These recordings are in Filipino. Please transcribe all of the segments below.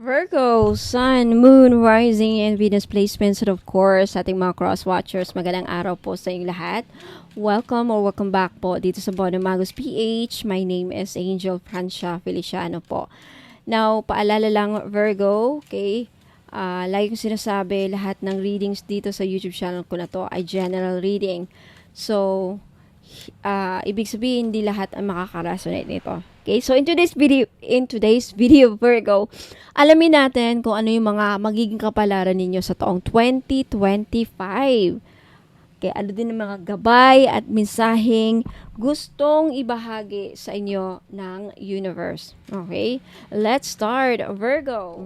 Virgo, Sun, Moon, Rising, and Venus placements. And of course, ating mga cross-watchers, magandang araw po sa inyong lahat. Welcome back po dito sa Bono Magos PH. My name is Angel Francia Feliciano po. Now, paalala lang Virgo, okay? Lagi ko sinasabi, lahat ng readings dito sa YouTube channel ko na to ay general reading. So, ibig sabihin, hindi lahat ang makaka-resonate nito. Okay, so in today's video Virgo, alamin natin kung ano yung mga magiging kapalaran ninyo sa taong 2025. Okay, ano din ang mga gabay at mensaheng gustong ibahagi sa inyo ng universe. Okay, let's start. Virgo,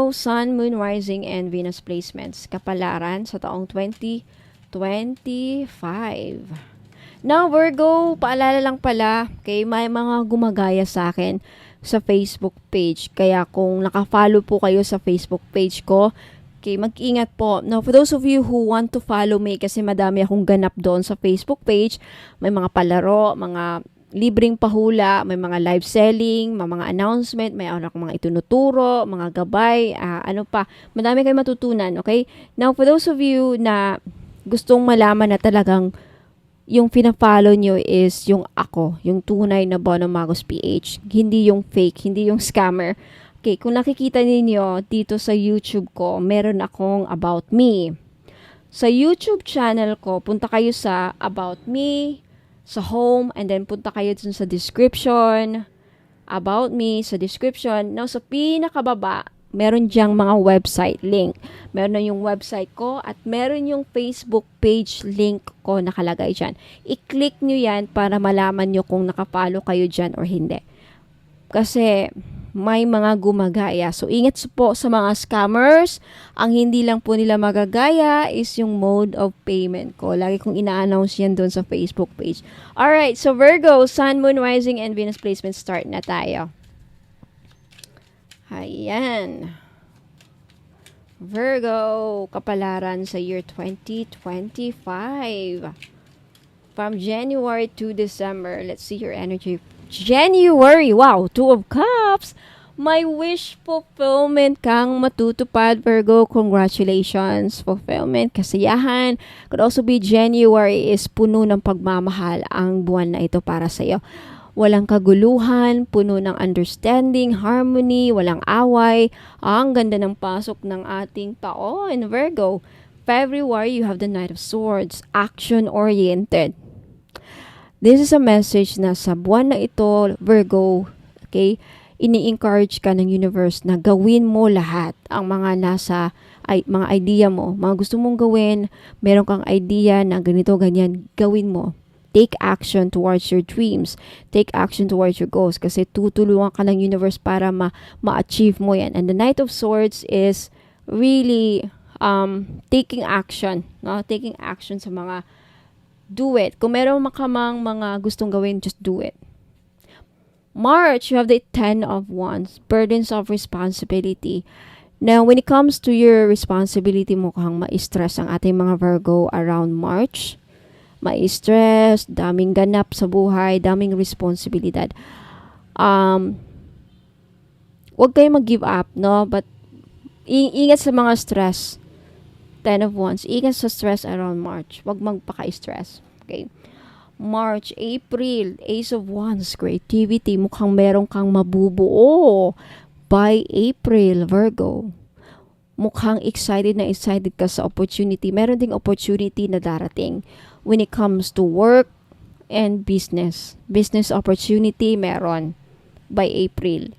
Sun, Moon, Rising, and Venus placements. Kapalaran sa taong 2025. Now, Virgo, paalala lang pala, okay, may mga gumagaya sa akin sa Facebook page. Kaya kung naka-follow po kayo sa Facebook page ko, okay, mag-ingat po. Now, for those of you who want to follow me, kasi madami akong ganap doon sa Facebook page, may mga palaro, mga libreng pahula, may mga live selling, may mga announcement, may akong mga itunuturo, mga gabay, madami kayong matutunan, okay? Now, for those of you na gustong malaman na talagang yung pina-follow nyo is yung ako, yung tunay na Bono Magos PH. Hindi yung fake, hindi yung scammer. Okay, kung nakikita ninyo dito sa YouTube ko, meron akong About Me. Sa YouTube channel ko, punta kayo sa About Me, sa Home, and then punta kayo dun sa description, About Me, sa description. Now, sa pinakababa, meron diyang mga website link. Meron na yung website ko at meron yung Facebook page link ko nakalagay dyan. I-click nyo yan para malaman nyo kung nakapalo kayo dyan or hindi. Kasi may mga gumagaya. So, ingat po sa mga scammers. Ang hindi lang po nila magagaya is yung mode of payment ko. Lagi kong ina-announce yan doon sa Facebook page. Alright, so Virgo, Sun, Moon, Rising, and Venus placement, start na tayo. Ayan. Virgo, kapalaran sa year 2025. From January to December. Let's see your energy. January, wow, Two of Cups. May wish fulfillment kang matutupad, Virgo. Congratulations. Fulfillment, kasiyahan. Could also be January is puno ng pagmamahal ang buwan na ito para sa iyo. Walang kaguluhan, puno ng understanding, harmony, walang away. Ang ganda ng pasok ng ating taon, Virgo. February, you have the Knight of Swords, action-oriented. This is a message na sa buwan na ito, Virgo, okay, ini-encourage ka ng universe na gawin mo lahat ang mga mga idea mo, mga gusto mong gawin, meron kang idea na ganito, ganyan, gawin mo. Take action towards your dreams. Take action towards your goals. Kasi tutulungan ka ng universe para ma-achieve mo yan. And the Knight of Swords is really taking action. No? Taking action sa mga do it. Kung meron makamang mga gustong gawin, just do it. March, you have the Ten of Wands. Burdens of responsibility. Now, when it comes to your responsibility, mukhang ma-stress ang ating mga Virgo around March. Ma-stress, daming ganap sa buhay, daming responsibilidad. Huwag kayo mag-give up, no? But, ingat sa mga stress. Ten of Wands. Ingat sa stress around March. Huwag magpaka-stress. Okay? March, April, Ace of Wands, creativity. Mukhang meron kang mabubuo by April, Virgo. Mukhang excited ka sa opportunity. Meron ding opportunity na darating when it comes to work and business. Business opportunity meron by April.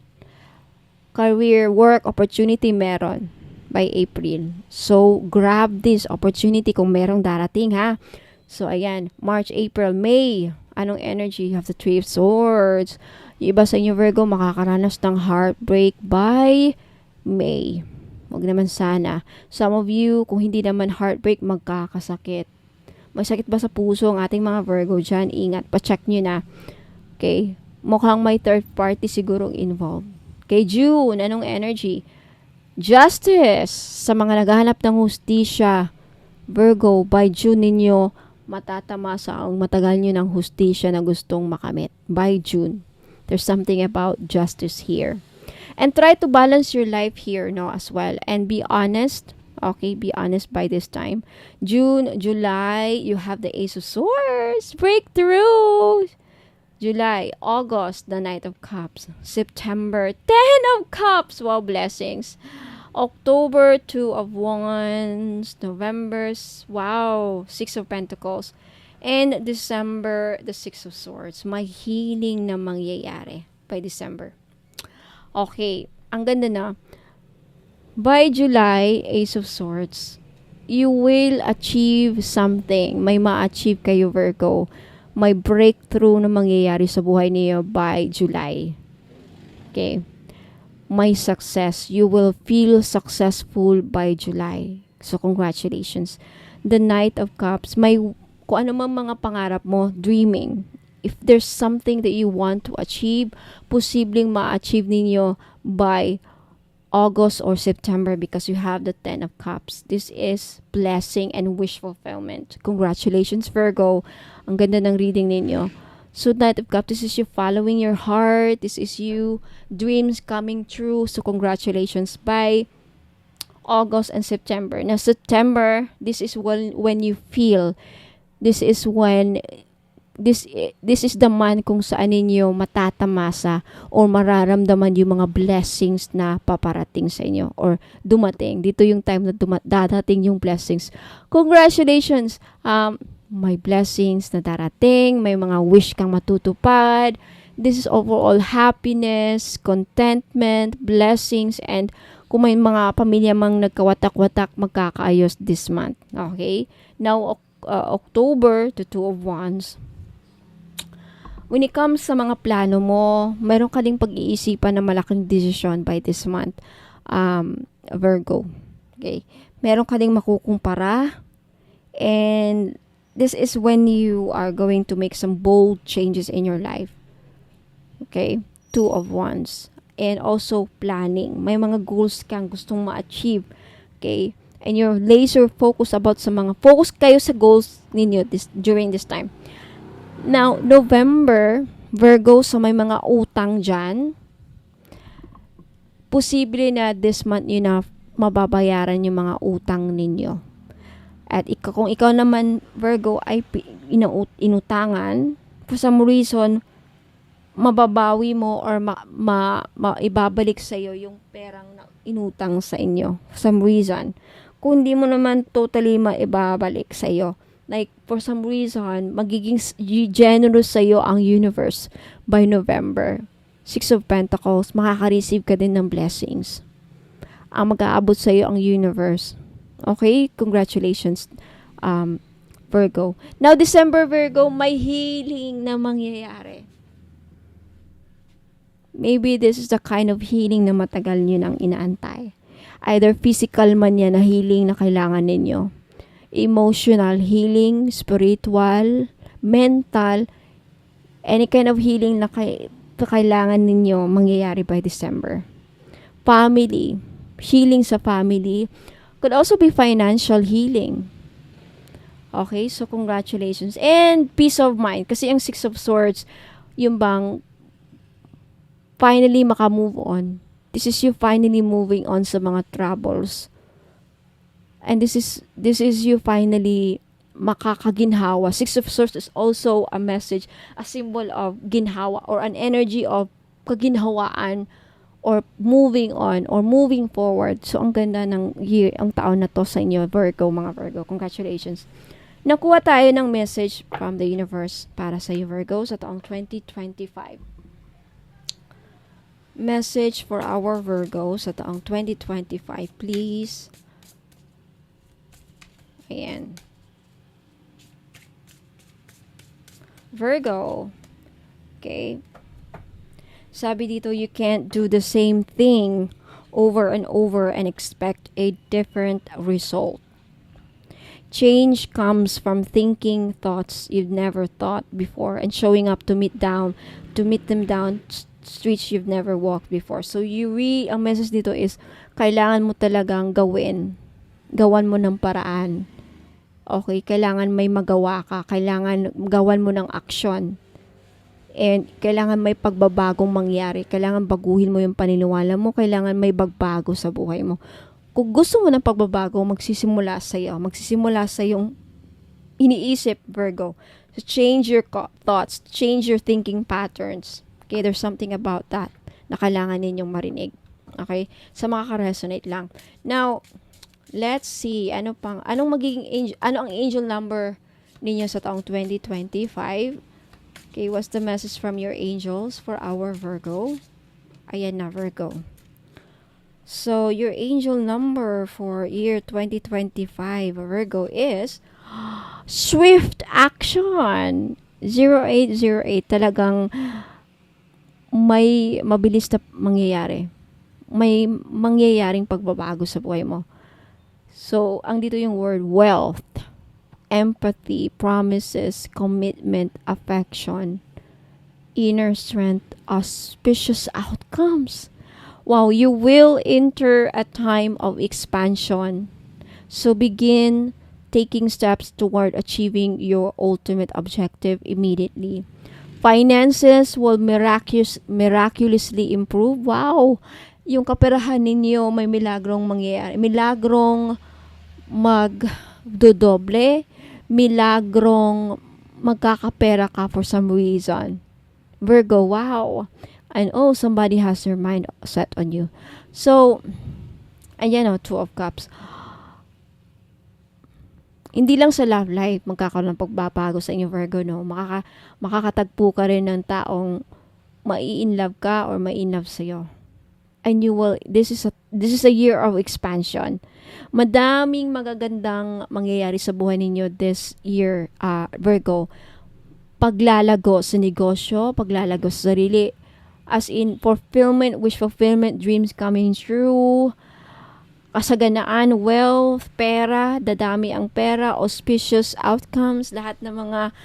Career, work opportunity meron by April. So, grab this opportunity kung merong darating, ha? So, ayan. March, April, May. Anong energy? You have the Three of Swords. Yung iba sa inyo, Virgo, makakaranas ng heartbreak by May. Huwag naman sana. Some of you, kung hindi naman heartbreak, magkakasakit. May sakit ba sa puso ang ating mga Virgo dyan? Ingat, pa-check nyo na. Okay? Mukhang may third party sigurong involved. Okay, June, anong energy? Justice. Sa mga naghahanap ng hustisya, Virgo, by June ninyo, matatamasa ang matagal nyo ng hustisya na gustong makamit. By June. There's something about justice here. And try to balance your life here, no, as well. And be honest. Okay, be honest by this time. June, July, you have the Ace of Swords. Breakthrough. July, August, the Knight of Cups. September, Ten of Cups. Wow, blessings. October, Two of Wands. November, wow, Six of Pentacles. And December, the Six of Swords. May healing na mangyayari by December. Okay, ang ganda na. By July, Ace of Swords, you will achieve something. May ma-achieve kayo, Virgo. May breakthrough na mangyayari sa buhay niyo by July. Okay. May success. You will feel successful by July. So, congratulations. The Knight of Cups, may kung ano man mga pangarap mo, dreaming. If there's something that you want to achieve, posibleng ma-achieve ninyo by August or September because you have the Ten of Cups. This is blessing and wish fulfillment. Congratulations, Virgo. Ang ganda ng reading ninyo. So, Knight of Cups, this is you following your heart. This is you, dreams coming true. So, congratulations. By August and September. Now, September, this is when you feel, this is when this is the month kung saan ninyo matatamasa or mararamdaman yung mga blessings na paparating sa inyo or dumating. Dito yung time na dadating yung blessings. Congratulations! May blessings na darating, may mga wish kang matutupad. This is overall happiness, contentment, blessings, and kung may mga pamilya mang nagkawatak-watak, magkakaayos this month. Okay? Now, October, the Two of Wands. When it comes sa mga plano mo, mayroon ka ding pag-iisipan na malaking decision by this month, Virgo. Okay? Meron ka ding makukumpara, and this is when you are going to make some bold changes in your life. Okay? Two of Wands. And also planning. May mga goals kang gustong ma-achieve. Okay? And you're laser focused about sa mga, focus kayo sa goals ninyo during this time. Now, November, Virgo, so may mga utang dyan. Posible na this month yun na mababayaran yung mga utang ninyo. At kung ikaw naman, Virgo, ay inutangan, for some reason, mababawi mo or ibabalik sa'yo yung perang na inutang sa inyo. For some reason. Kung di mo naman totally maibabalik sa'yo, like, for some reason, magiging generous sa'yo ang universe by November. Six of Pentacles, makaka-receive ka din ng blessings. Ang mag-aabot sa'yo ang universe. Okay? Congratulations, Virgo. Now, December, Virgo, may healing na mangyayari. Maybe this is the kind of healing na matagal nyo nang inaantay. Either physical man yan na healing na kailangan ninyo. Emotional healing, spiritual, mental, any kind of healing na kailangan ninyo mangyayari by December. Family, healing sa family, could also be financial healing. Okay, so congratulations. And peace of mind, kasi ang Six of Swords, yung bang finally maka-move on. This is you finally moving on sa mga troubles. And this is you finally makakaginhawa. Six of Swords is also a message, a symbol of ginhawa or an energy of kaginhawaan or moving on or moving forward. So, ang ganda ng year, ang taon na to sa inyo, Virgo, mga Virgo. Congratulations. Nakuha tayo ng message from the universe para sa iyo, Virgo, sa taong 2025. Message for our Virgo sa taong 2025, please. Ayan. Virgo. Okay. Sabi dito, you can't do the same thing over and over and expect a different result. Change comes from thinking thoughts you've never thought before and showing up to meet them down streets you've never walked before. So ang message dito is, kailangan mo talagang gawan mo ng paraan. Okay, kailangan may magawa ka. Kailangan gawan mo ng action. And kailangan may pagbabagong mangyari. Kailangan baguhin mo yung paniniwala mo. Kailangan may bagbago sa buhay mo. Kung gusto mo ng pagbabago, magsisimula sa iyo. Magsisimula sa yung iniisip, Virgo. So change your thoughts. Change your thinking patterns. Okay, there's something about that na kailangan ninyong marinig. Okay? Sa makaka-resonate lang. Now, let's see. Ano ang angel number ninyo sa taong 2025? Okay, what's the message from your angels for our Virgo? Ayan na, Virgo. So, your angel number for year 2025, Virgo, is swift action. 0808. Talagang may mabilis na mangyayari. May mangyayaring pagbabago sa buhay mo. So, ang dito yung word wealth, empathy, promises, commitment, affection, inner strength, auspicious outcomes. Wow, you will enter a time of expansion. So begin taking steps toward achieving your ultimate objective immediately. Finances will miraculously improve. Wow! Yung kaperahan ninyo may milagrong mangyayari. Milagrong magdodoble. Milagrong magkakapera ka for some reason. Virgo, wow. And somebody has their mind set on you. So, ayan o, Two of Cups. Hindi lang sa love life magkakaroon ng pagbabago sa inyo, Virgo, no? Makakatagpo ka rin ng taong mai-inlove ka or mai-inlove sa'yo. And this is a year of expansion. Madaming magagandang mangyayari sa buhay ninyo this year, Virgo. Paglalago sa negosyo, paglalago sa sarili, as in wish fulfillment, dreams coming true, kasaganaan, wealth, pera, dadami ang pera, auspicious outcomes, lahat ng mga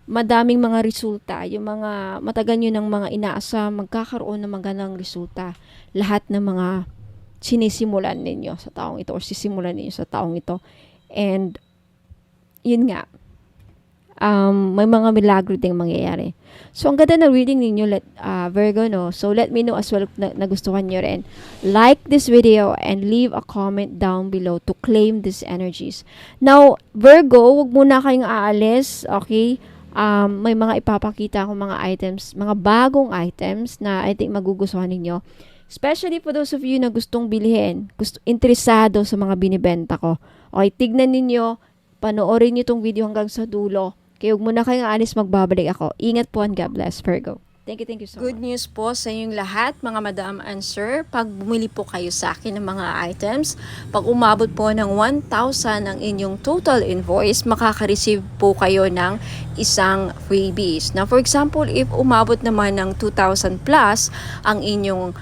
madaming mga resulta, yung mga matagal nyo ng mga inaasa, magkakaroon ng magandang resulta. Lahat ng mga sinisimulan ninyo sa taong ito or sisimulan ninyo sa taong ito. And yun nga, may mga milagro ding mangyayari. So, ang ganda na reading ninyo, Virgo, no? So, let me know as well na nagustuhan nyo rin. Like this video and leave a comment down below to claim these energies. Now, Virgo, wag muna kayong aalis, okay? May mga ipapakita akong mga items, mga bagong items na I think magugustuhan ninyo. Especially for those of you na gustong bilhin, interesado sa mga binibenta ko. Okay, tignan ninyo, panoorin nyo itong video hanggang sa dulo. Kaya huwag muna kayong aalis, magbabalik ako. Ingat po and God bless, Virgo. Thank you so much. Good news po sa inyong lahat, mga madam and sir. Pag bumili po kayo sa akin ng mga items, pag umabot po ng 1,000 ang inyong total invoice, makaka-receive po kayo ng isang freebies. Now, for example, if umabot naman ng 2,000 plus ang inyong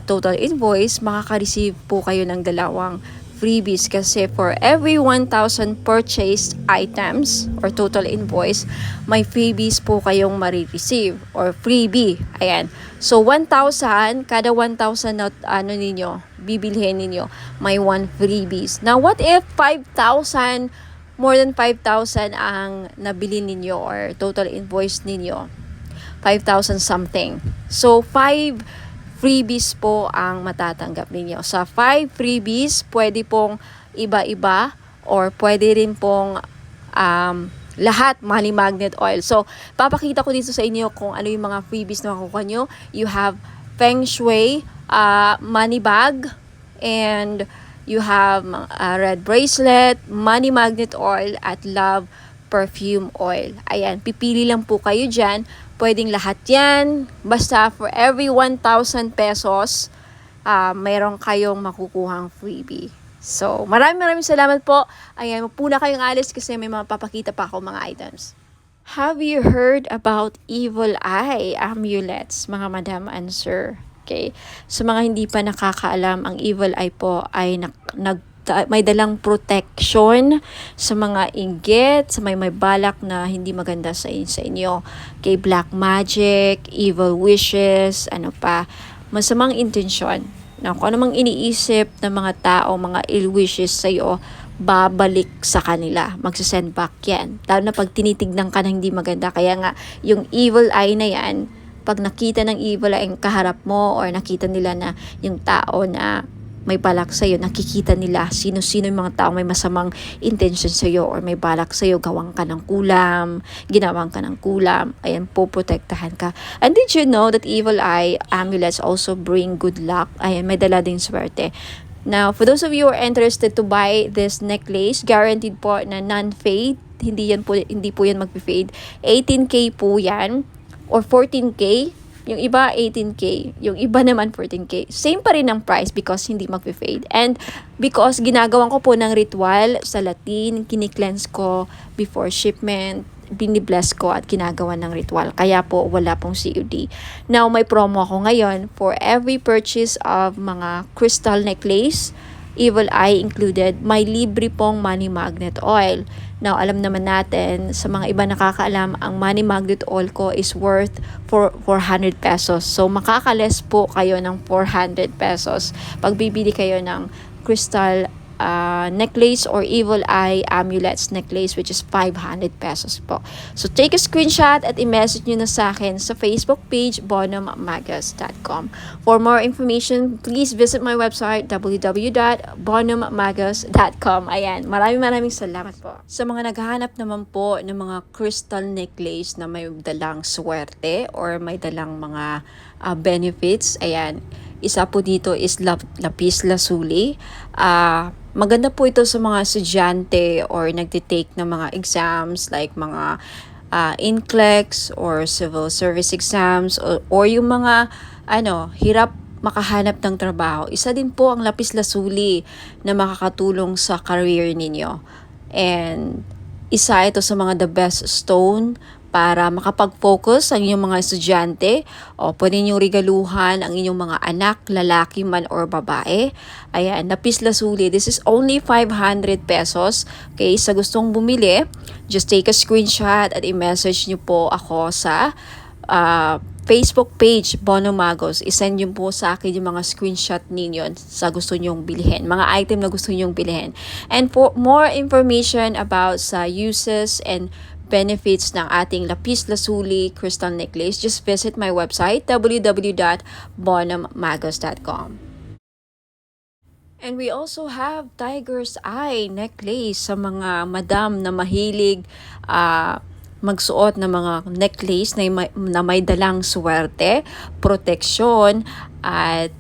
total invoice, makaka-receive po kayo ng dalawang freebies kasi for every 1,000 purchased items or total invoice, may freebies po kayong marireceive or freebie. Ayan. So, 1,000, kada 1,000 na bibilhin ninyo, may 1 freebies. Now, what if 5,000, more than 5,000 ang nabili ninyo or total invoice ninyo? 5,000 something. So, 5 freebies po ang matatanggap ninyo. Sa 5 freebies, pwede pong iba-iba or pwede rin pong lahat money magnet oil. So, papakita ko dito sa inyo kung ano yung mga freebies na makukuha nyo. You have Feng Shui money bag, and you have red bracelet, money magnet oil, at love perfume oil. Ayan, pipili lang po kayo dyan. Pwedeng lahat yan. Basta for every 1,000 pesos, mayroon kayong makukuhang freebie. So, maraming salamat po. Ayan, mapuna kayong alis kasi may mapapakita pa ako mga items. Have you heard about evil eye amulets, mga madam and sir? Okay. So, mga hindi pa nakakaalam, ang evil eye po ay may dalang protection sa mga inggit, sa may balak na hindi maganda sa inyo. Kay black magic, evil wishes, masamang intensyon. na kung ano mang iniisip ng mga tao, mga ill wishes sa'yo, babalik sa kanila. Magsasend back yan. Lalo na pag tinitignan ka na hindi maganda. Kaya nga, yung evil eye na yan, pag nakita ng evil eye ang kaharap mo or nakita nila na yung tao na may balak sa'yo, nakikita nila sino-sino yung mga tao may masamang intention sa'yo or may balak sa'yo, gawang ka ng kulam, ginawang ka ng kulam, ayan, poprotektahan ka. And did you know that evil eye amulets also bring good luck? Ayan, may dala din swerte. Now, for those of you who are interested to buy this necklace, guaranteed po na non-fade, hindi po yan mag-fade. 18K po yan or 14K. Yung iba 18K, yung iba naman 14K. Same pa rin ang price because hindi mag-fade. And because ginagawan ko po ng ritual sa Latin, kini-cleanse ko before shipment, binibless ko at ginagawa ng ritual. Kaya po wala pong COD. Now may promo ako ngayon for every purchase of mga crystal necklace, evil eye included, may libre pong money magnet oil. Now, alam naman natin, sa mga iba nakakaalam, ang money magnet oil ko is worth 400 pesos. So, makakales po kayo ng 400 pesos pag bibili kayo ng crystal necklace or evil eye amulets necklace, which is 500 pesos po. So, take a screenshot at i-message nyo na sa akin sa Facebook page, bonummagus.com. For more information, please visit my website, www.bonummagus.com. Ayan, maraming salamat po. Sa mga naghahanap naman po ng mga crystal necklace na may dalang swerte or may dalang mga benefits, ayan, isa po dito is lapis lazuli. Maganda po ito sa mga estudyante or nagtitake ng mga exams like mga NCLEX or civil service exams or yung mga hirap makahanap ng trabaho. Isa din po ang lapis lazuli na makakatulong sa career ninyo. And isa ito sa mga the best stone para makapag-focus ang inyong mga estudyante o pwede niyong regaluhan ang inyong mga anak, lalaki man or babae. Ayan, lapis lazuli. This is only 500 pesos. Okay, sa gustong bumili, just take a screenshot at i-message niyo po ako sa Facebook page, Bono Magos. I-send niyo po sa akin yung mga screenshot ninyo sa gusto nyong bilhin. Mga item na gusto nyong bilhin. And for more information about sa uses and benefits ng ating lapis lazuli crystal necklace, just visit my website, www.bonummagus.com. And we also have tiger's eye necklace sa mga madam na mahilig magsuot ng mga necklace na may dalang swerte, proteksyon, at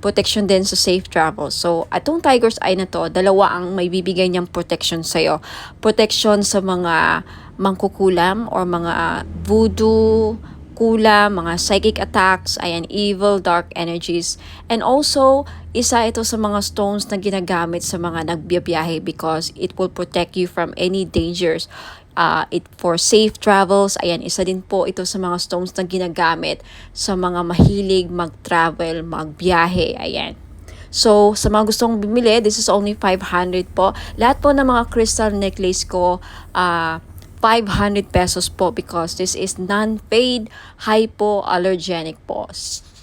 protection din sa safe travel. So, atong tiger's eye na to, dalawa ang may bibigay niyang protection sa'yo. Protection sa mga mangkukulam or mga voodoo, kulam, mga psychic attacks, ayan, evil, dark energies. And also, isa ito sa mga stones na ginagamit sa mga nagbiyabiyahe because it will protect you from any dangers. It for safe travels, ayan, isa din po ito sa mga stones na ginagamit sa mga mahilig mag-travel, magbiyahe, ayan. So, sa mga gustong bumili, this is only 500 po. Lahat po ng mga crystal necklace ko, 500 pesos po because this is non-fade, hypoallergenic po.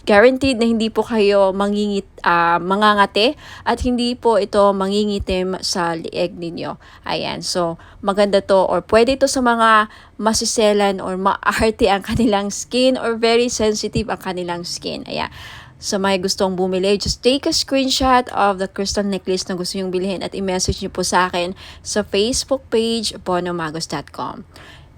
Guaranteed na hindi po kayo mangangati at hindi po ito mangingitim sa lieg ninyo. Ayan, so maganda to or pwede ito sa mga masiselan or maarte ang kanilang skin or very sensitive ang kanilang skin. Ayan. Sa may gustong bumili, just take a screenshot of the crystal necklace na gusto nyong bilhin at i-message nyo po sa akin sa Facebook page, bonummagus.com.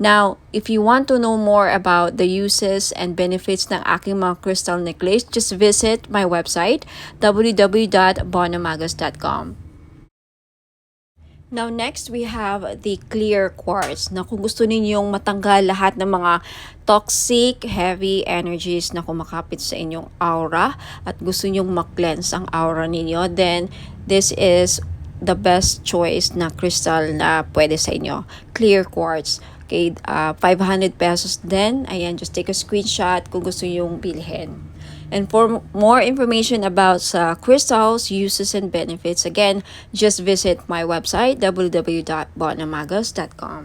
Now, if you want to know more about the uses and benefits ng aking mga crystal necklace, just visit my website, www.bonummagus.com. Now, next, we have the clear quartz na kung gusto ninyong matanggal lahat ng mga toxic, heavy energies na kumakapit sa inyong aura at gusto ninyong mag-cleanse ang aura ninyo, then this is the best choice na crystal na pwede sa inyo. Clear quartz. Okay, 500 pesos din. Ayan, just take a screenshot kung gusto yung bilhin. And for more information about crystals, uses, and benefits, again, just visit my website, www.bonummagus.com.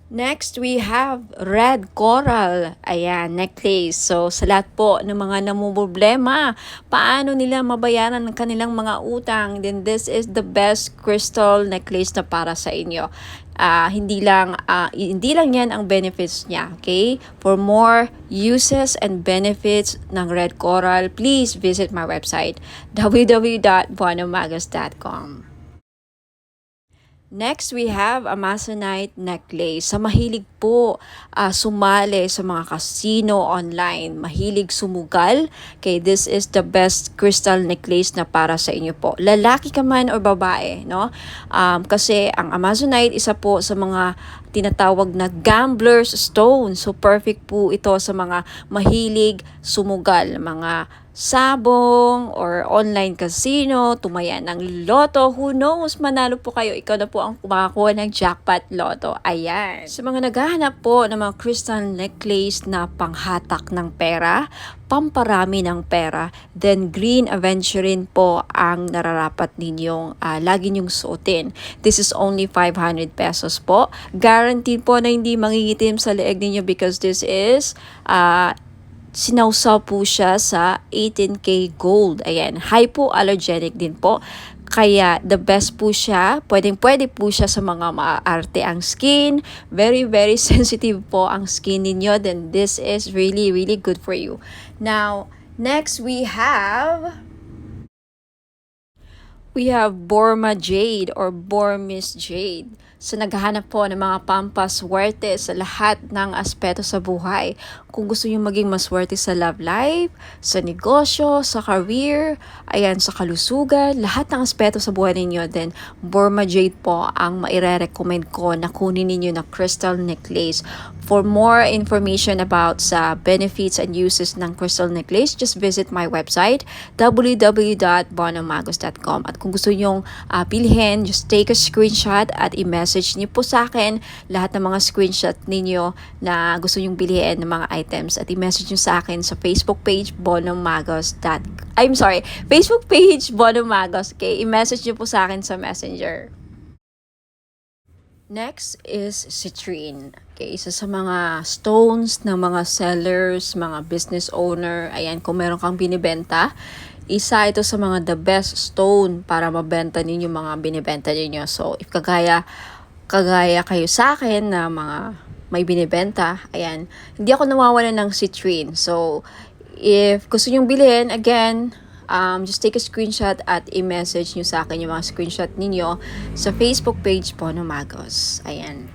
Next, we have red coral. Ayan, necklace. So, sa lahat po ng mga namumroblema, paano nila mabayaran ang kanilang mga utang, then this is the best crystal necklace na para sa inyo. Hindi lang yan ang benefits niya, okay? For more uses and benefits ng red coral, please visit my website, www.buenomagas.com. Next, we have Amazonite necklace. Sa mahilig po sumali sa mga casino online, mahilig sumugal, okay, this is the best crystal necklace na para sa inyo po. Lalaki ka man o babae, no? Kasi ang Amazonite, isa po sa mga tinatawag na gambler's stone. So, perfect po ito sa mga mahilig sumugal, mga sabong or online casino, tumaya ng loto, who knows, manalo po kayo, ikaw na po ang kumakakuha ng jackpot loto. Ayan. Sa mga naghahanap po ng mga crystal necklace na panghatak ng pera, pamparami ng pera, then green aventurine po ang nararapat ninyong lagi nyong suotin. This is only 500 pesos po. Guaranteed po na hindi mangingitim sa leeg ninyo because this is sinawsaw po siya sa 18K gold. Ayan, hypoallergenic din po. Kaya the best po siya, pwede po siya sa mga maaarte ang skin. Very, very sensitive po ang skin ninyo. Then this is really, really good for you. Now, next we have Borma Jade or Burmese Jade. So, naghahanap po ng mga pampaswerte sa lahat ng aspeto sa buhay. Kung gusto nyo maging maswerte sa love life, sa negosyo, sa career, ayan, sa kalusugan, lahat ng aspeto sa buhay ninyo, then Burma Jade po ang maire-recommend ko na kunin ninyo na crystal necklace. For more information about sa benefits and uses ng crystal necklace, just visit my website, www.bonomagos.com. At kung gusto nyong bilhin, just take a screenshot at i-message niyo po sa akin lahat ng mga screenshot ninyo na gusto nyong bilhin ng mga items at i-message niyo sa akin sa Facebook page Facebook page Bonomagos. Okay, i-message niyo po sa akin sa Messenger. Next is citrine. Okay, isa sa mga stones ng mga sellers, mga business owner. Ayan, kung meron kang binibenta, isa ito sa mga the best stone para mabenta ninyo mga binibenta ninyo. So, if kagaya kayo sa akin na mga may binibenta, ayan, hindi ako nawawalan ng citrine. So, if gusto nyong bilhin, again, just take a screenshot at i-message nyo sa akin yung mga screenshot ninyo sa Facebook page Bonomagos. Ayan.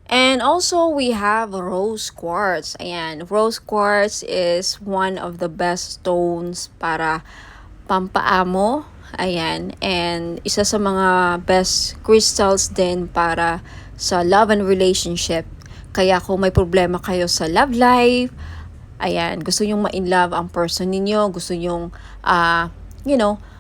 And also, we have rose quartz. Ayan, rose quartz is one of the best stones para pampaamo. Ayan, and isa sa mga best crystals din para sa love and relationship. Kaya kung may problema kayo sa love life, ayan, gusto nyong ma-in-love ang person ninyo, gusto nyong,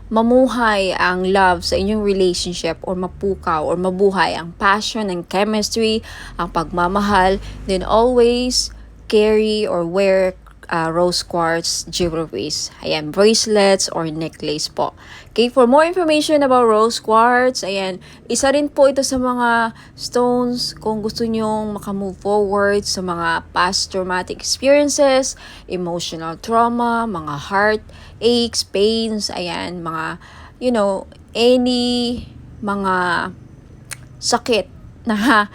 mamuhay ang love sa inyong relationship or mapukaw or mabuhay ang passion and chemistry, ang pagmamahal, then always carry or wear rose quartz jewelries. Ayan, bracelets or necklace po. Okay, for more information about rose quartz, ayan, isa rin po ito sa mga stones kung gusto nyong makamove forward sa mga past traumatic experiences, emotional trauma, mga heart aches, pains, ayan, mga, any mga sakit na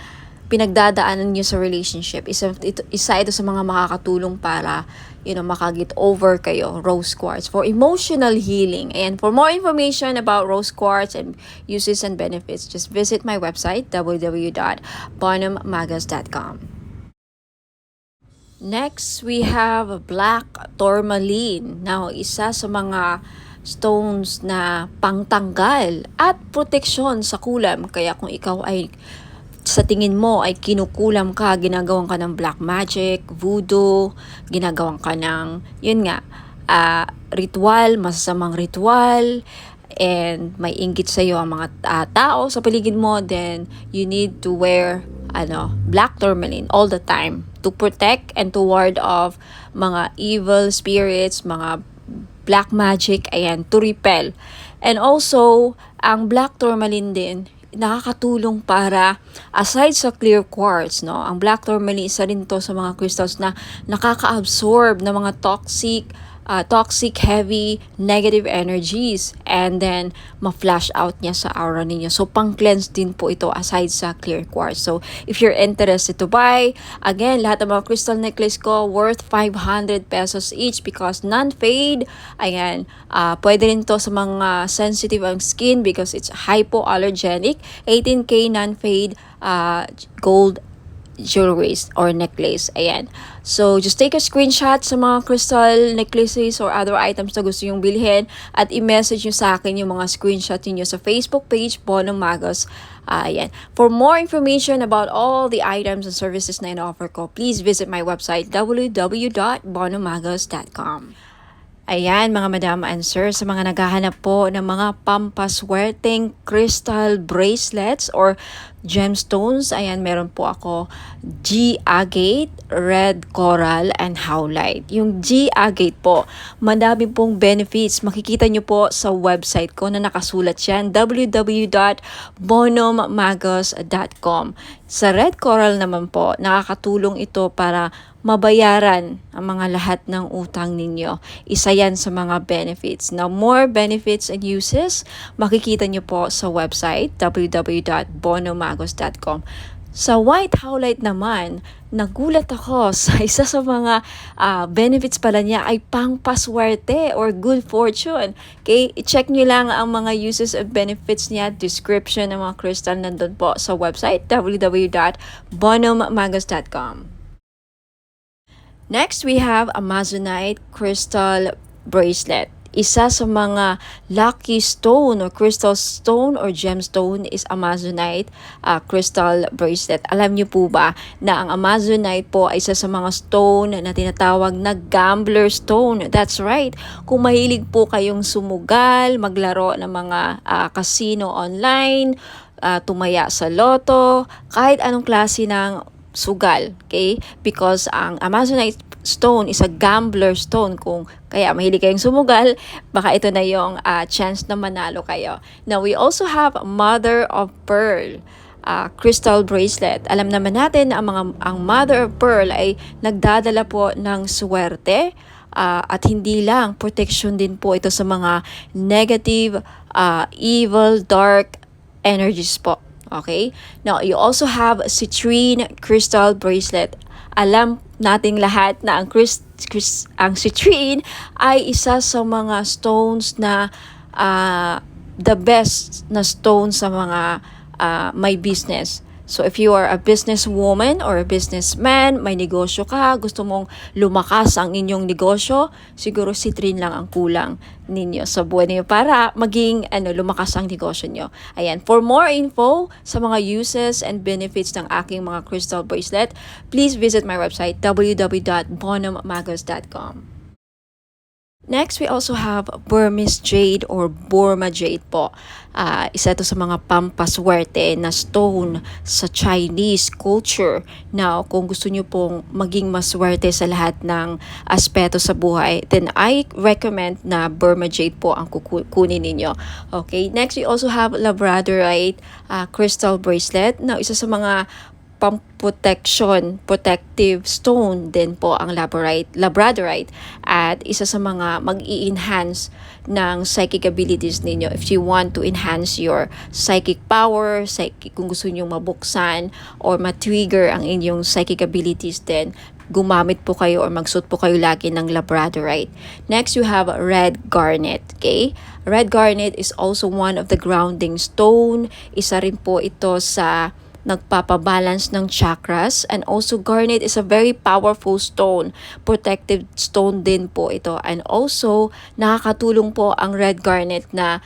pinagdadaanan nyo sa relationship. Isa ito sa mga makakatulong para, makaget over kayo, rose quartz, for emotional healing. And for more information about rose quartz and uses and benefits, just visit my website, www.bonomagos.com. Next, we have black tourmaline. Now, isa sa mga stones na pangtanggal at proteksyon sa kulam. Kaya kung ikaw ay sa tingin mo ay kinukulam ka, ginagawan ka ng black magic, voodoo, ginagawan ka ng, ritual, masasamang ritual, and may inggit sa iyo ang mga tao sa paligid mo, then you need to wear black tourmaline all the time to protect and to ward off mga evil spirits, mga black magic, ayan, to repel. And also, ang black tourmaline din, nakakatulong para aside sa clear quartz, no, ang black tourmaline isa rin to sa mga crystals na nakaka-absorb ng mga toxic, heavy, negative energies, and then ma-flash out niya sa aura ninyo. So, pang-cleanse din po ito aside sa clear quartz. So, if you're interested to buy, again, lahat ng mga crystal necklace ko worth 500 pesos each because non-fade. Ayan, pwede rin to sa mga sensitive ang skin because it's hypoallergenic. 18K non-fade gold jewelries or necklace. Ayan. So, just take a screenshot sa mga crystal necklaces or other items na gusto nyong bilhin at i-message nyo sa akin yung mga screenshot niyo sa Facebook page, Bono Magos. Ayan. For more information about all the items and services na in-offer ko, please visit my website, www.bonomagos.com. Ayan mga madam and sir, sa mga naghahanap po ng mga pampaswerteng crystal bracelets or gemstones, ayan meron po ako G-agate, red coral, and howlite. Yung G-agate po, madami pong benefits. Makikita nyo po sa website ko na nakasulat yan, www.bonommagos.com. Sa red coral naman po, nakakatulong ito para mabayaran ang mga lahat ng utang ninyo. Isa yan sa mga benefits. Now, more benefits and uses, makikita nyo po sa website, www.bonommagos.com. Sa white howlite naman, nagulat ako sa isa sa mga benefits pala niya ay pangpaswerte or good fortune. Okay, i-check nyo lang ang mga uses and benefits niya, description ng mga crystal nandun po sa website, www.bonommagos.com. Next, we have Amazonite crystal bracelet. Isa sa mga lucky stone or crystal stone or gemstone is Amazonite crystal bracelet. Alam niyo po ba na ang Amazonite po ay isa sa mga stone na tinatawag na gambler stone? That's right. Kung mahilig po kayong sumugal, maglaro ng mga casino online, tumaya sa loto, kahit anong klase ng sugal, okay? Because ang Amazonite stone is a gambler stone. Kung kaya mahilig kayong sumugal, baka ito na yung chance na manalo kayo. Now, we also have Mother of Pearl crystal bracelet. Alam naman natin na ang Mother of Pearl ay nagdadala po ng swerte at hindi lang, protection din po ito sa mga negative, evil, dark energies po. Okay? Now, you also have citrine crystal bracelet. Alam nating lahat na ang citrine ay isa sa mga stones na the best na stone sa mga may business. So if you are a businesswoman or a businessman, may negosyo ka, gusto mong lumakas ang inyong negosyo, siguro citrine lang ang kulang ninyo sa buhay niyo para maging lumakas ang negosyo niyo. Ayan, for more info sa mga uses and benefits ng aking mga crystal bracelet, please visit my website www.bonommagos.com. Next, we also have Burmese jade or Burma jade po. Isa ito sa mga pampaswerte na stone sa Chinese culture. Now, kung gusto nyo pong maging maswerte sa lahat ng aspeto sa buhay, then I recommend na Burma jade po ang kukunin ninyo. Okay, next we also have Labradorite crystal bracelet. Now, isa sa mga protective stone din po ang Labradorite at isa sa mga mag-i-enhance ng psychic abilities ninyo if you want to enhance your psychic power, kung gusto niyo mabuksan or ma-trigger ang inyong psychic abilities, then gumamit po kayo or magsuot po kayo lagi ng Labradorite. Next, you have red garnet. Okay? Red garnet is also one of the grounding stone. Isa rin po ito sa nagpapabalance ng chakras, and also garnet is a very powerful stone, protective stone din po ito, and also nakakatulong po ang red garnet na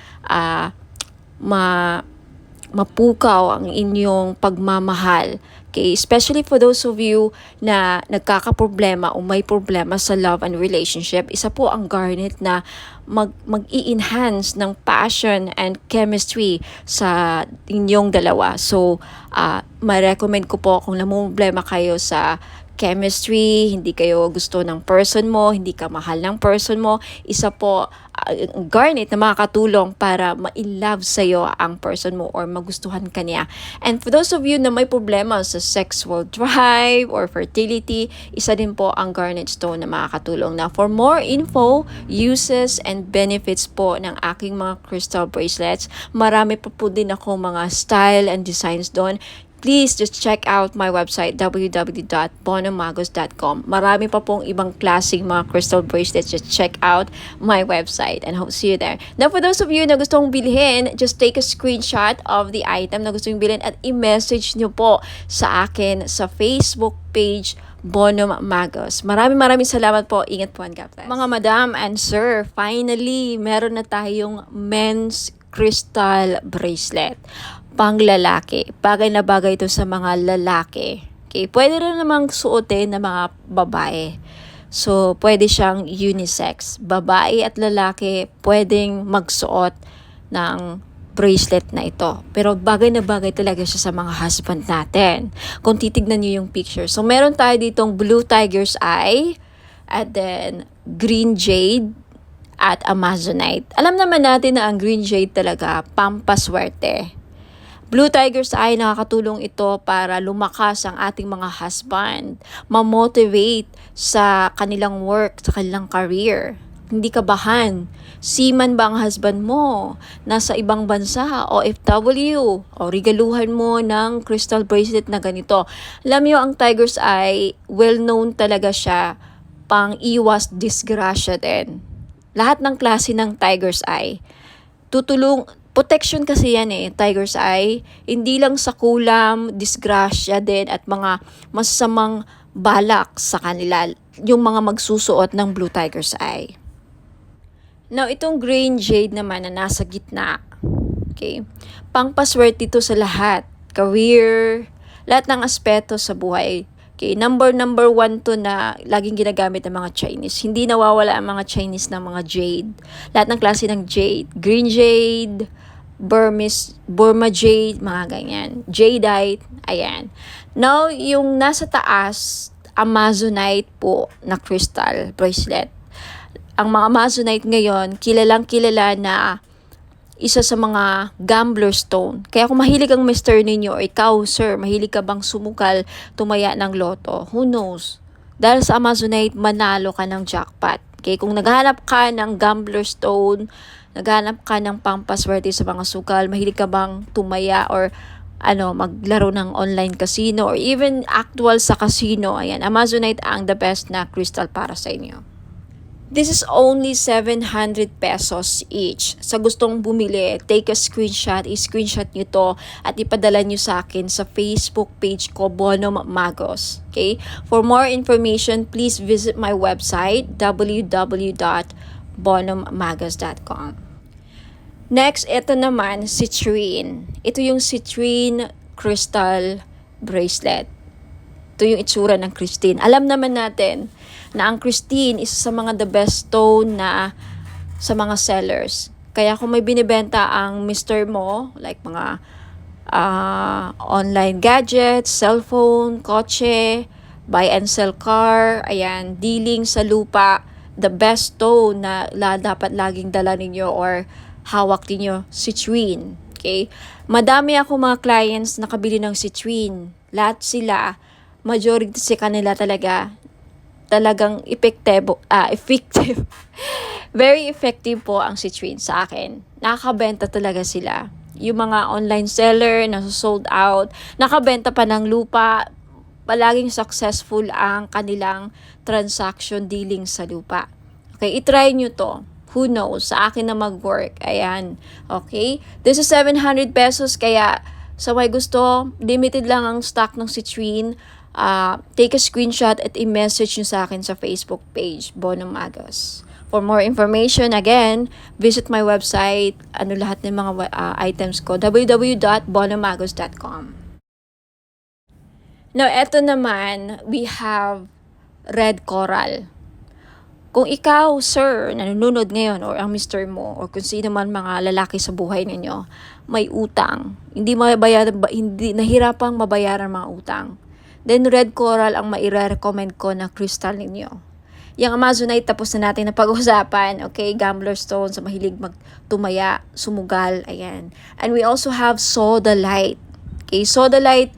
mapukaw ang inyong pagmamahal. Okay, especially for those of you na nagkakaproblema o may problema sa love and relationship, isa po ang garnet na mag-i-enhance ng passion and chemistry sa inyong dalawa. So, ma-recommend ko po kung namumblema kayo sa chemistry, hindi kayo gusto ng person mo, hindi ka mahal ng person mo, isa po garnet na makakatulong para ma-inlove sa'yo ang person mo or magustuhan ka niya. And for those of you na may problema sa sexual drive or fertility, isa din po ang garnet stone na makakatulong. Now, for more info, uses, and benefits po ng aking mga crystal bracelets, marami pa po din ako mga style and designs doon. Please just check out my website www.bonomagos.com. Marami pa pong ibang klaseng mga crystal bracelets. Just check out my website and hope to see you there. Now, for those of you na gustong bilhin, just take a screenshot of the item na gusto yung bilhin at i-message nyo po sa akin sa Facebook page Bonum Magos. Maraming salamat po. Ingat po and God bless. Mga madam and sir, finally, meron na tayong men's crystal bracelet. Panglalaki. Bagay na bagay ito sa mga lalaki. Okay, pwede rin namang suotin ng mga babae. So, pwede siyang unisex. Babae at lalaki pwedeng magsuot ng bracelet na ito. Pero bagay na bagay talaga siya sa mga husband natin. Kung titignan niyo yung picture. So, meron tayo ditong blue tiger's eye, and then green jade, at amazonite. Alam naman natin na ang green jade talaga pampaswerte. Blue tiger's eye, nakakatulong ito para lumakas ang ating mga husband, ma-motivate sa kanilang work, sa kanilang career. Hindi kabahan. Seaman ba ang husband mo? Nasa ibang bansa, OFW, o regaluhan mo ng crystal bracelet na ganito. Alam niyo, ang tiger's eye, well-known talaga siya pang iwas disgrasya din. Lahat ng klase ng tiger's eye, protection kasi yan tiger's eye. Hindi lang sa kulam, disgrasya din at mga masasamang balak sa kanila yung mga magsusuot ng blue tiger's eye. Now, itong green jade naman na nasa gitna, okay, pangpaswerte ito sa lahat. Career, lahat ng aspeto sa buhay. Okay, number one to na laging ginagamit ng mga Chinese. Hindi nawawala ang mga Chinese ng mga jade. Lahat ng klase ng jade. Green jade, Burma jade, mga ganyan. Jadeite, ayan. Now, yung nasa taas, amazonite po na crystal bracelet. Ang mga amazonite ngayon, kilalang kilala na isa sa mga gambler stone. Kaya kung mahilig ang mister ninyo o ikaw, sir, mahilig ka bang sumukal, tumaya ng loto, who knows? Dahil sa amazonite, manalo ka ng jackpot. Okay, kung naghahanap ka ng gambler stone, naghahanap ka ng pampaswerte sa mga sukal, mahilig ka bang tumaya or maglaro ng online casino or even actual sa casino, ayan, amazonite ang the best na crystal para sa inyo. This is only 700 pesos each. Sa gustong bumili, take a screenshot, i-screenshot nyo to at ipadala nyo sa akin sa Facebook page ko, Bonum Magos. Okay? For more information, please visit my website, www.bonummagos.com. Next, ito naman, citrine. Ito yung citrine crystal bracelet. Ito yung itsura ng Christine. Alam naman natin na ang Christine isa sa mga the best stone na sa mga sellers. Kaya kung may binibenta ang mister mo, like mga online gadgets, cellphone, kotse, buy and sell car, ayan, dealing sa lupa, the best stone na dapat laging dala ninyo or hawak ninyo, citrine. Okay? Madami ako mga clients na nakabili ng citrine. Lahat sila, majority sa kanila talagang effective. Very effective po ang citrine sa akin. Nakakabenta talaga sila. Yung mga online seller na sold out, nakabenta pa ng lupa, palaging successful ang kanilang transaction dealing sa lupa. Okay, itry nyo to. Who knows? Sa akin na mag-work. Ayan. Okay? This is 700 pesos, kaya sa may gusto, limited lang ang stock ng citrine. Take a screenshot at i-message nyo sa akin sa Facebook page, Bonum Magos. For more information, again, visit my website, lahat ng mga items ko, www.bonummagos.com. Now, eto naman, we have red coral. Kung ikaw, sir, nanonood ngayon, or ang mister mo, or kung sino man mga lalaki sa buhay ninyo, may utang, hindi nahirapang mabayaran mga utang, Then red coral ang maire-recommend ko na crystal ninyo. Yung Amazonite tapos na natin na pag-usapan, okay? Gambler stone sa mahilig magtumaya, sumugal, ayan. And we also have sodalite. Okay, sodalite,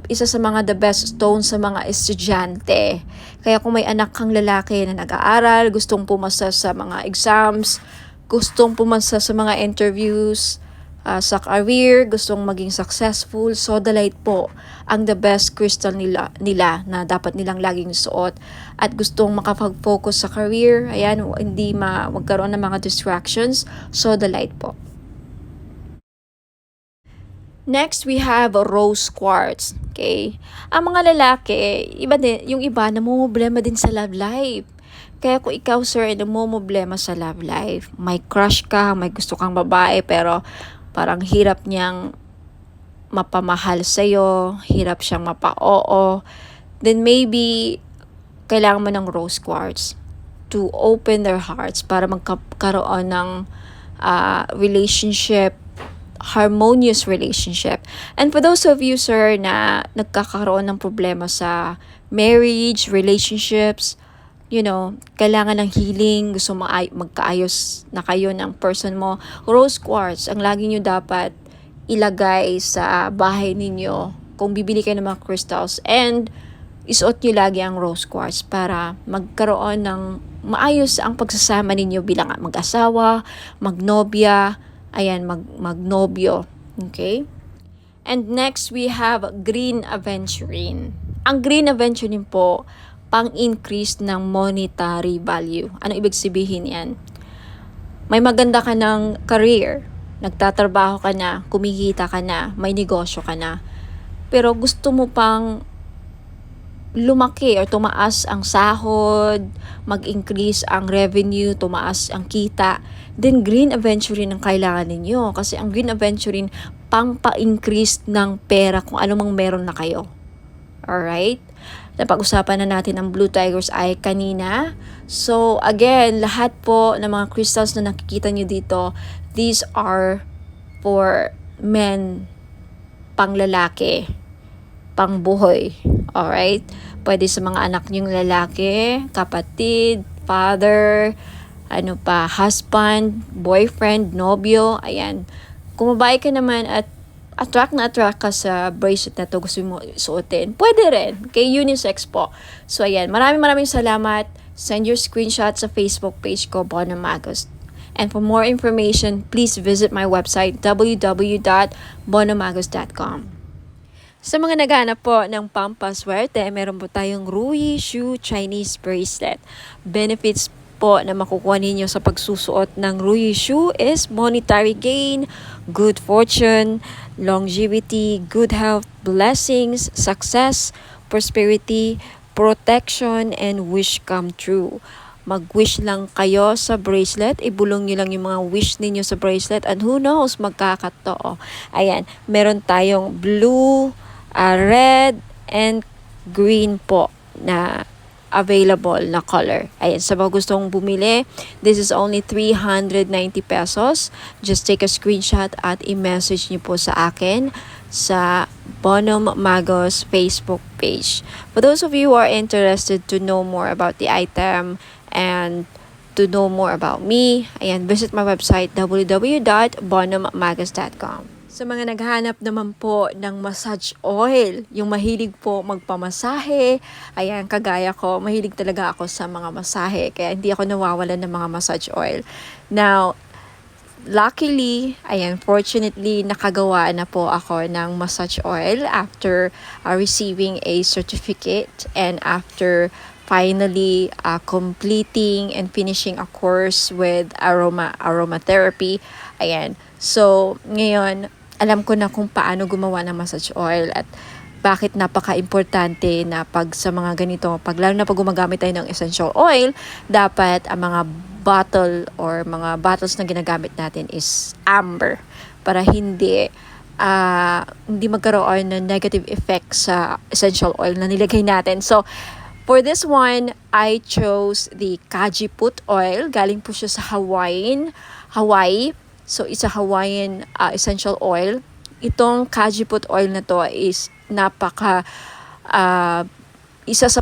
isa sa mga the best stone sa mga estudyante. Kaya kung may anak kang lalaki na nag-aaral, gustong pumasa sa mga exams, gustong pumasa sa mga interviews, sa career, gustong maging successful, sodalite po ang the best crystal nila na dapat nilang laging suot. At gustong makapag-focus sa career, ayan, hindi magkaroon ng mga distractions, sodalite po. Next, we have rose quartz. Okay? Ang mga lalaki, iba din, yung iba namumblema din sa love life. Kaya kung ikaw, sir, ay namumblema sa love life, may crush ka, may gusto kang babae, pero parang hirap niyang mapamahal sa'yo, hirap siyang mapa-oo, then maybe kailangan mo ng rose quartz to open their hearts para magkaroon ng relationship, harmonious relationship. And for those of you, sir, na nagkakaroon ng problema sa marriage, relationships, kailangan ng healing, gusto magkaayos na kayo ng person mo, rose quartz, ang lagi nyo dapat ilagay sa bahay ninyo kung bibili kayo ng mga crystals, and isuot nyo lagi ang rose quartz para magkaroon ng maayos ang pagsasama ninyo bilang mag-asawa, magnobya, ayan, magnobyo. Okay? And next, we have green aventurine. Ang green aventurine po, pang-increase ng monetary value. Ano ibig sabihin yan? May maganda ka ng career, nagtatrabaho ka na, kumikita ka na, may negosyo ka na, pero gusto mo pang lumaki or tumaas ang sahod, mag-increase ang revenue, tumaas ang kita, then green aventurine ang kailangan ninyo. Kasi ang green aventurine, pang-pa-increase ng pera kung ano mang meron na kayo. Alright? Napag-usapan na natin ang Blue Tiger's Eye kanina. So, again, lahat po ng mga crystals na nakikita nyo dito, these are for men, pang-lalaki, pang-buhay. Alright? Pwede sa mga anak nyong lalaki, kapatid, father, husband, boyfriend, nobyo, ayan. Kung babae ka naman at attract ka sa bracelet na to, gusto mo suotin, pwede rin. Kay unisex po. So, ayan. Maraming salamat. Send your screenshot sa Facebook page ko, Bono Magos. And for more information, please visit my website, www.bonomagos.com. Sa mga naghahanap po ng pampaswerte, meron po tayong Ruyi Shoe Chinese Bracelet. Benefits po na makukuha ninyo sa pagsusuot ng Ruyi Shoe is monetary gain, good fortune, longevity, good health, blessings, success, prosperity, protection, and wish come true. Mag-wish lang kayo sa bracelet, ibulong nyo lang yung mga wish ninyo sa bracelet, and who knows, magkakatotoo. Ayan, meron tayong blue, red, and green po na available na color. Ayan, sa mga gustong bumili, this is only 390 pesos. Just take a screenshot at i-message niyo po sa akin sa Bono Magos Facebook page. For those of you who are interested to know more about the item and to know more about me, ayan, visit my website www.bonomagos.com. Sa mga naghahanap naman po ng massage oil, yung mahilig po magpamasahe, ayan, kagaya ko, mahilig talaga ako sa mga masahe, kaya hindi ako nawawalan ng mga massage oil. Now, luckily, ayan, fortunately, nakagawa na po ako ng massage oil after receiving a certificate and after finally completing and finishing a course with aromatherapy. Ayan, so, ngayon, alam ko na kung paano gumawa ng massage oil at bakit napaka-importante na pag sa mga ganito, lalo na pag gumagamit tayo ng essential oil, dapat ang mga bottle or mga bottles na ginagamit natin is amber para hindi magkaroon ng negative effect sa essential oil na nilagay natin. So, for this one, I chose the Kajiput oil. Galing po siya sa Hawaii. So, it's a Hawaiian essential oil. Itong Kajiput oil na to is napaka isa sa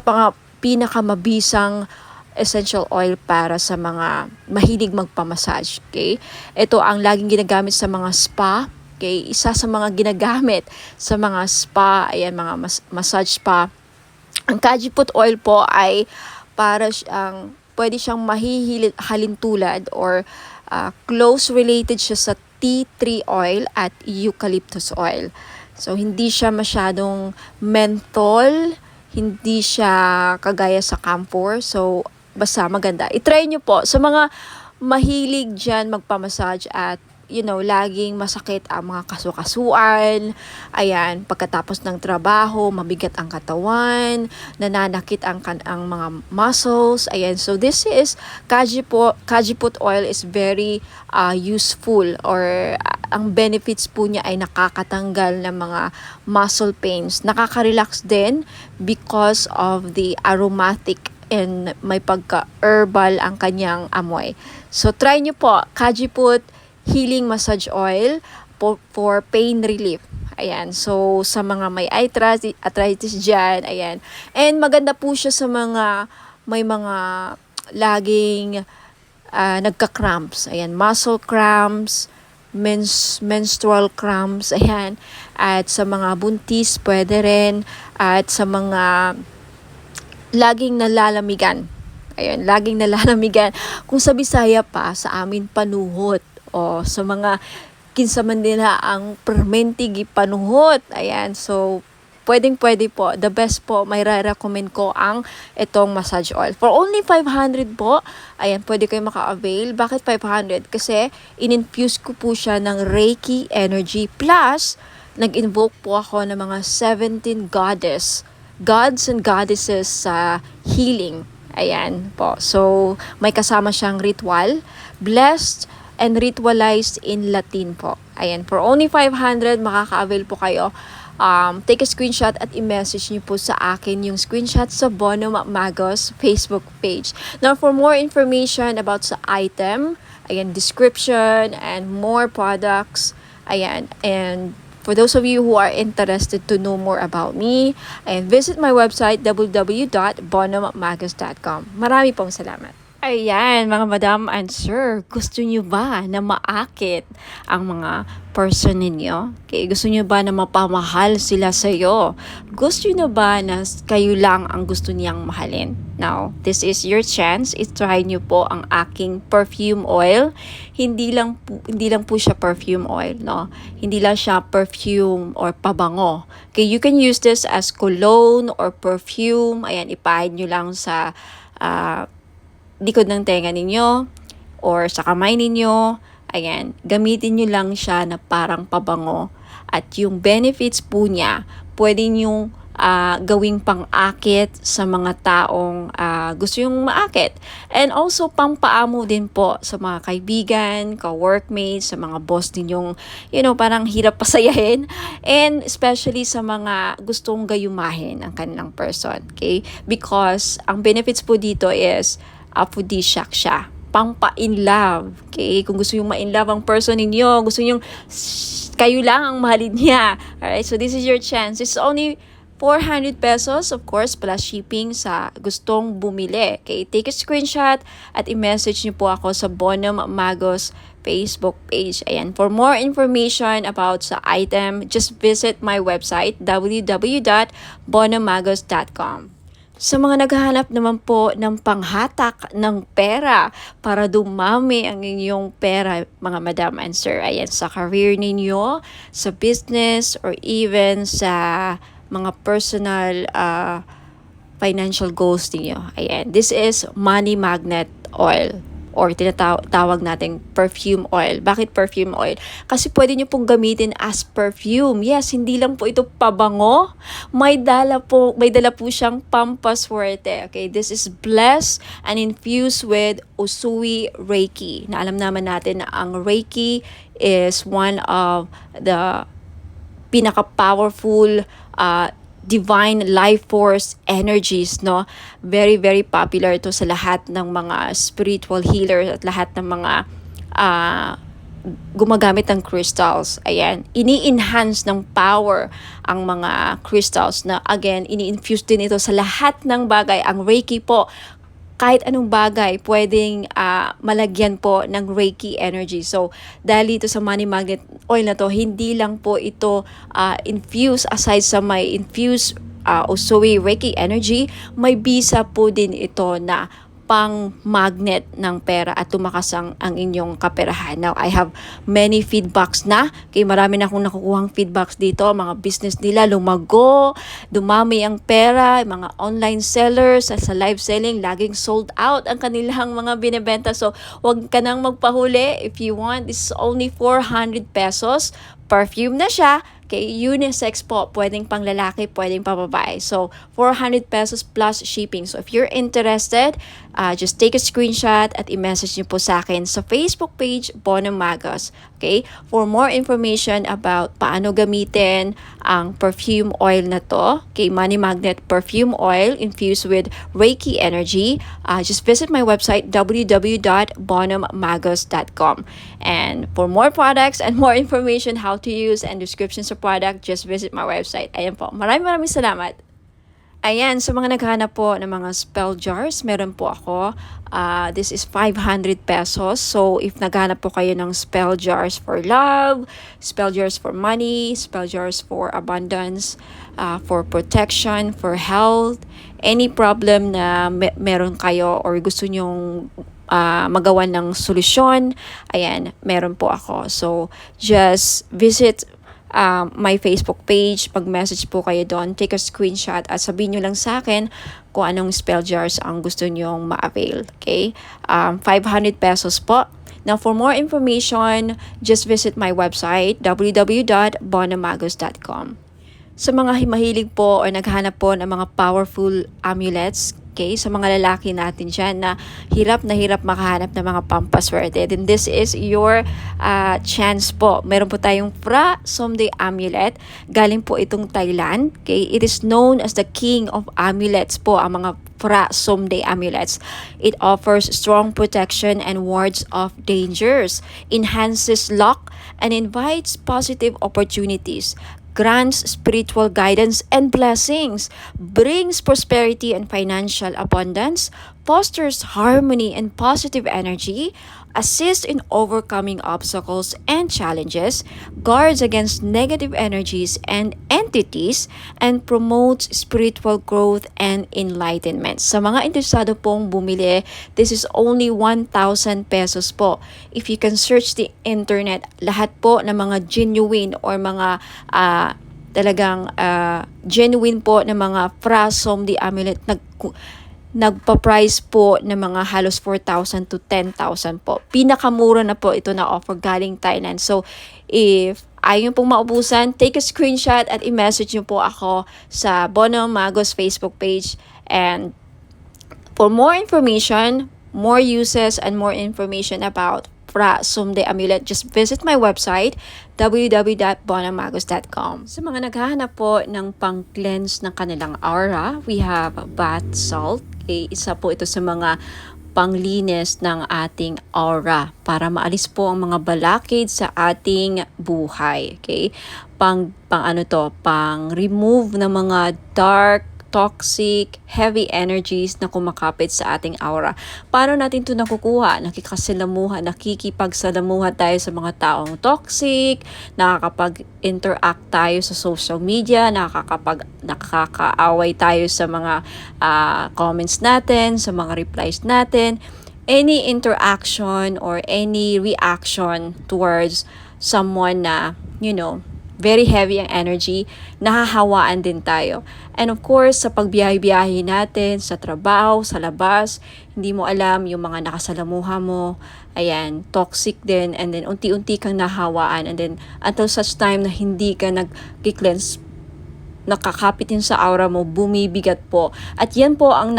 pinakamabisang essential oil para sa mga mahilig magpamassage. Okay? Ito ang laging ginagamit sa mga spa. Okay? Isa sa mga ginagamit sa mga spa, ayan, mga massage spa. Ang Kajiput oil po ay para siyang, pwede siyang halintulad or close related siya sa tea tree oil at eucalyptus oil. So, hindi siya masyadong menthol, hindi siya kagaya sa camphor. So, basta maganda. I-try nyo po sa mga mahilig dyan magpamassage at laging masakit ang mga kasukasuan. Ayan, pagkatapos ng trabaho, mabigat ang katawan, nananakit ang mga muscles. Ayan, so this is Kajiput oil is very useful, or ang benefits po niya ay nakakatanggal ng mga muscle pains. Nakaka-relax din because of the aromatic and may pagka-herbal ang kanyang amoy. So try nyo po, Kajiput Healing Massage Oil for pain relief. Ayan. So, sa mga may arthritis dyan, ayan. And maganda po siya sa may mga laging nagka-cramps. Ayan. Muscle cramps, menstrual cramps, ayan. At sa mga buntis, pwede rin. At sa mga laging nalalamigan. Ayan, laging nalalamigan. Kung sa Bisaya pa, sa amin panuhot. O sa mga kinsaman nila ang permentigi panuhot. Ayan, so pwede po. The best po, may recommend ko ang itong massage oil. For only 500 po, ayan, pwede kayo maka-avail. Bakit 500? Kasi in-infuse ko po siya ng Reiki energy. Plus, nag-invoke po ako ng mga 17 gods and goddesses sa healing. Ayan po. So, may kasama siyang ritual. Blessed and ritualized in Latin po. Ayan, for only 500, makaka-avail po kayo. Take a screenshot at i-message niyo po sa akin yung screenshot sa Bono Magos Facebook page. Now, for more information about sa item, ayan, description, and more products, ayan, and for those of you who are interested to know more about me, ayan, visit my website, www.bonomagos.com. Marami pong salamat. Ayan, mga madam and sir, gusto nyo ba na maakit ang mga person ninyo? Okay, gusto nyo ba na mapamahal sila sa'yo? Gusto nyo ba na kayo lang ang gusto niyang mahalin? Now, this is your chance. I-try nyo po ang aking perfume oil. Hindi lang po siya perfume oil, no? Hindi lang siya perfume or pabango. Okay, you can use this as cologne or perfume. Ayan, ipahid nyo lang sa likod ng tenga ninyo or sa kamay ninyo. Ayan, gamitin nyo lang siya na parang pabango. At yung benefits po niya, pwede nyo gawing pang-akit sa mga taong gusto yung maakit. And also, pampaamo din po sa mga kaibigan, ka-workmates, sa mga boss ninyong, parang hirap pasayahin. And especially sa mga gustong gayumahin ang kanilang person. Okay? Because ang benefits po dito is aphrodisiac siya. Pampa-in love. Okay? Kung gusto yung ma-in love ang person ninyo, gusto yung kayo lang ang mahalin niya. Alright? So, this is your chance. It's only 400 pesos, of course, plus shipping sa gustong bumili. Okay? Take a screenshot at i-message niyo po ako sa Bonum Magos Facebook page. Ayan. For more information about sa item, just visit my website, www.bonumagos.com. Sa mga naghahanap naman po ng panghatak ng pera para dumami ang inyong pera, mga madam and sir, ayan, sa career ninyo, sa business, or even sa mga personal financial goals ninyo. Ayan, this is money magnet oil, or tinatawag nating perfume oil. Bakit perfume oil? Kasi pwede nyo pong gamitin as perfume. Yes, hindi lang po ito pabango. May dala po siyang pampaswerte. Okay, this is blessed and infused with Usui Reiki. Na alam naman natin na ang Reiki is one of the pinaka-powerful divine life force energies, no? Very, very popular ito sa lahat ng mga spiritual healers at lahat ng mga gumagamit ng crystals. Ayan, ini-enhance ng power ang mga crystals na again, ini-infuse din ito sa lahat ng bagay. Ang Reiki po, kahit anong bagay, pwedeng malagyan po ng Reiki energy. So, dahil dito sa money magnet oil na to, hindi lang po ito infuse, aside sa may infuse Usui Reiki energy, may bisa po din ito na pang magnet ng pera at tumakas ang inyong kaperahan. Now, I have many feedbacks na. Kaya marami na akong nakukuhang feedbacks dito. Mga business nila lumago, dumami ang pera, mga online sellers sa live selling, laging sold out ang kanilang mga binebenta. So, wag ka nang magpahuli. If you want, this is only 400 pesos. Perfume na siya. Okay, unisex po, pwedeng pang lalaki, pwedeng pang babae. So, 400 pesos plus shipping. So, if you're interested, just take a screenshot at i-message niyo po sa akin sa Facebook page, Bono Magos. Okay, for more information about paano gamitin ang perfume oil na to, okay, Money Magnet Perfume Oil infused with Reiki energy, just visit my website, www.bonommagos.com. And for more products and more information how to use and descriptions of product, just visit my website. Ayan po. Maraming salamat. Ayan, sa mga naghahanap po ng mga spell jars, meron po ako. This is 500 pesos. So, if naghahanap po kayo ng spell jars for love, spell jars for money, spell jars for abundance, for protection, for health, any problem na meron kayo or gusto nyong magawa ng solusyon, ayan, meron po ako. So, just visit my Facebook page, pag-message po kayo doon, take a screenshot at sabihin nyo lang sa akin kung anong spell jars ang gusto nyong ma-avail. Okay? 500 pesos po. Now, for more information, just visit my website, www.bonomagos.com. Sa mga mahilig po o naghanap po ng mga powerful amulets, okay, sa mga lalaki natin dyan na hirap makahanap ng mga pampaswerte, then this is your chance po. Meron po tayong Phra Somday Amulet. Galing po itong Thailand. Okay? It is known as the king of amulets po, ang mga Phra Somday Amulets. It offers strong protection and wards off dangers, enhances luck, and invites positive opportunities, grants spiritual guidance and blessings, brings prosperity and financial abundance, fosters harmony and positive energy, assists in overcoming obstacles and challenges, guards against negative energies and entities, and promotes spiritual growth and enlightenment. Sa mga interesado pong bumili, this is only 1,000 pesos po. If you can search the internet, lahat po ng mga genuine or mga talagang genuine po ng mga Phra Somday Amulet nagpa-price po ng mga halos 4,000 to 10,000 po. Pinakamura na po ito na offer galing Thailand. So, if ayaw pong maubusan, take a screenshot at i-message nyo po ako sa Bono Magos Facebook page. And for more information, more uses, and more information about Phra Somday Amulet, just visit my website, www.bonomagos.com. Sa mga naghahanap po ng pang-cleanse ng kanilang aura, we have bath salt. Okay, isa po ito sa mga panglinis ng ating aura para maalis po ang mga balakid sa ating buhay. Okay? Pang remove ng mga dark, toxic, heavy energies na kumakapit sa ating aura. Paano natin ito nakukuha? Nakikipagsalamuha tayo sa mga taong toxic, nakakapag-interact tayo sa social media, nakakaaway tayo sa mga comments natin, sa mga replies natin. Any interaction or any reaction towards someone na, very heavy ang energy, nahahawaan din tayo. And of course, sa pagbiyahe-biyahe natin, sa trabaho, sa labas, hindi mo alam yung mga nakasalamuha mo, ayan, toxic din, and then unti-unti kang nahawaan, and then until such time na hindi ka nag-cleanse, nakakapit yun sa aura mo, bumibigat po. At yan po ang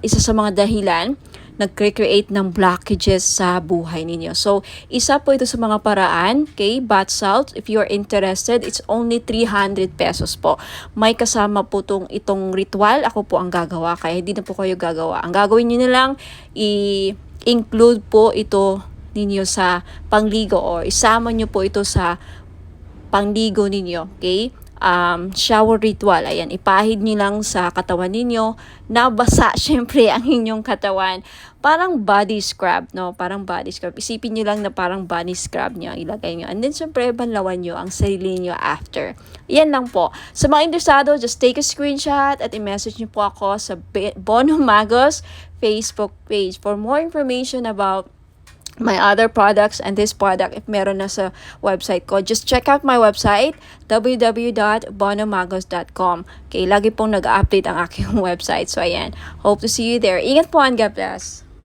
isa sa mga dahilan nag-create ng blockages sa buhay ninyo. So, isa po ito sa mga paraan, okay, bath salt. If you're interested, it's only 300 pesos po. May kasama po itong ritual. Ako po ang gagawa, kaya hindi na po kayo gagawa. Ang gagawin nyo na lang, i-include po ito ninyo sa pangligo or isama nyo po ito sa pangligo ninyo, okay? Shower ritual, ayan, ipahid nyo lang sa katawan ninyo, nabasa syempre ang inyong katawan, parang body scrub, no? Parang body scrub, isipin nyo lang na parang body scrub nyo, ilagay nyo, and then syempre banlawan nyo ang sarili nyo after. Yan lang po. Sa mga interesado, just take a screenshot at i-message nyo po ako sa Bono Magos Facebook page for more information about my other products and this product. If meron na sa website ko, just check out my website www.bonomagos.com. Okay, lagi pong nag-update ang aking website. So ayan, hope to see you there. Ingat po and God bless.